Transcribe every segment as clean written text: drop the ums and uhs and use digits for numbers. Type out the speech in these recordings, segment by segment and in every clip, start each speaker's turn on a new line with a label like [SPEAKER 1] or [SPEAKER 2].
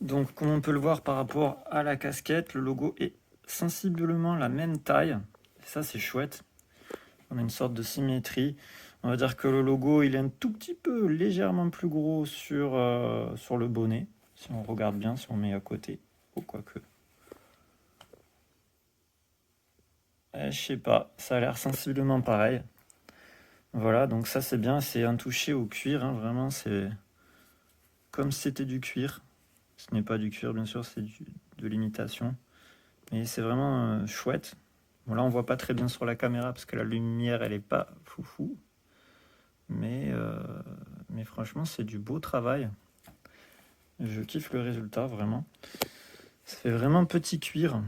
[SPEAKER 1] Donc comme on peut le voir par rapport à la casquette, le logo est sensiblement la même taille. Et ça c'est chouette. On a une sorte de symétrie. On va dire que le logo il est un tout petit peu légèrement plus gros sur le bonnet. Si on regarde bien, si on met à côté. Oh, quoique. Je sais pas, ça a l'air sensiblement pareil. Voilà, donc ça c'est bien, c'est un touché au cuir, hein, vraiment c'est comme si c'était du cuir. Ce n'est pas du cuir bien sûr, c'est de l'imitation. Mais c'est vraiment chouette. Bon là on voit pas très bien sur la caméra parce que la lumière elle est pas foufou. Mais franchement c'est du beau travail. Je kiffe le résultat vraiment. Ça fait vraiment petit cuir.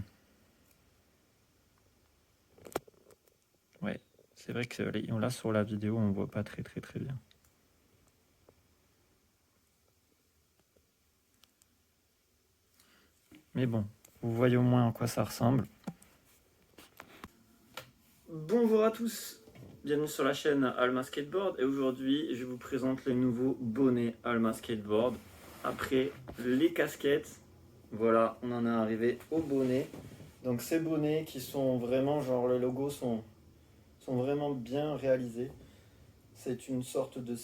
[SPEAKER 1] Ouais, c'est vrai que là sur la vidéo on voit pas très bien. Mais bon, vous voyez au moins à quoi ça ressemble. Bonjour à tous, bienvenue sur la chaîne Alma Skateboard et aujourd'hui je vous présente les nouveaux bonnets Alma Skateboard. Après les casquettes, voilà, on en est arrivé aux bonnets. Donc ces bonnets qui sont vraiment, genre les logos sont vraiment bien réalisés. C'est une sorte de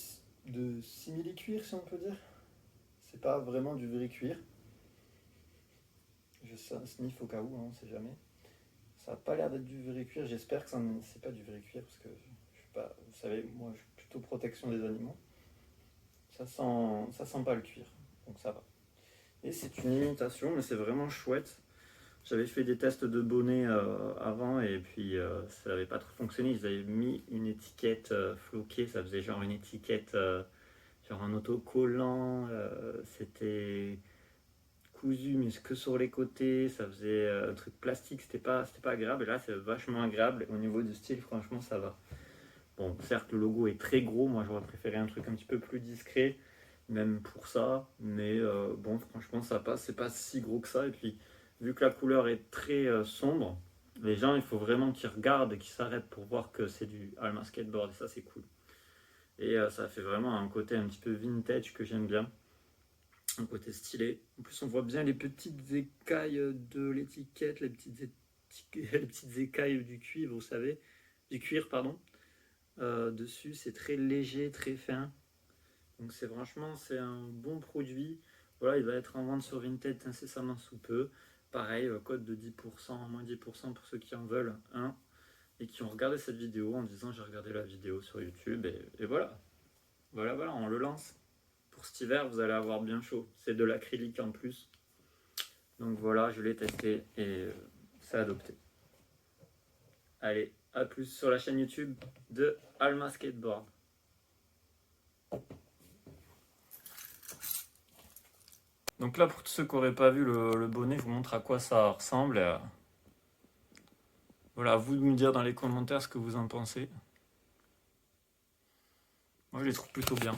[SPEAKER 1] simili-cuir si on peut dire. C'est pas vraiment du vrai cuir. Je sniff au cas où, hein, on sait jamais. Ça n'a pas l'air d'être du vrai cuir, j'espère que c'est pas du vrai cuir parce que je suis pas, vous savez, moi je suis plutôt protection des animaux. Ça sent pas le cuir, donc ça va. Et c'est une imitation, mais c'est vraiment chouette. J'avais fait des tests de bonnets avant et puis ça n'avait pas trop fonctionné. Ils avaient mis une étiquette floquée, ça faisait genre une étiquette, genre un autocollant. C'était cousu mais que sur les côtés, ça faisait un truc plastique, c'était pas agréable et là c'est vachement agréable et au niveau du style franchement ça va. Bon certes le logo est très gros, moi j'aurais préféré un truc un petit peu plus discret même pour ça, mais bon franchement ça passe, c'est pas si gros que ça et puis vu que la couleur est très sombre, les gens il faut vraiment qu'ils regardent et qu'ils s'arrêtent pour voir que c'est du Alma Skateboard et ça c'est cool. Et ça fait vraiment un côté un petit peu vintage que j'aime bien. Un côté stylé. En plus, on voit bien les petites écailles de l'étiquette, les petites écailles du cuivre, vous savez, du cuir, pardon. Dessus, c'est très léger, très fin. Donc, c'est un bon produit. Voilà, il va être en vente sur Vinted incessamment sous peu. Pareil, code de 10%, moins 10% pour ceux qui en veulent un et qui ont regardé cette vidéo en disant j'ai regardé la vidéo sur YouTube et voilà. Voilà, on le lance. Pour cet hiver, vous allez avoir bien chaud. C'est de l'acrylique en plus. Donc voilà, je l'ai testé et c'est adopté. Allez, à plus sur la chaîne YouTube de Alma Skateboard. Donc là, pour tous ceux qui n'auraient pas vu le bonnet, je vous montre à quoi ça ressemble. Voilà, à vous de me dire dans les commentaires ce que vous en pensez. Moi, je les trouve plutôt bien.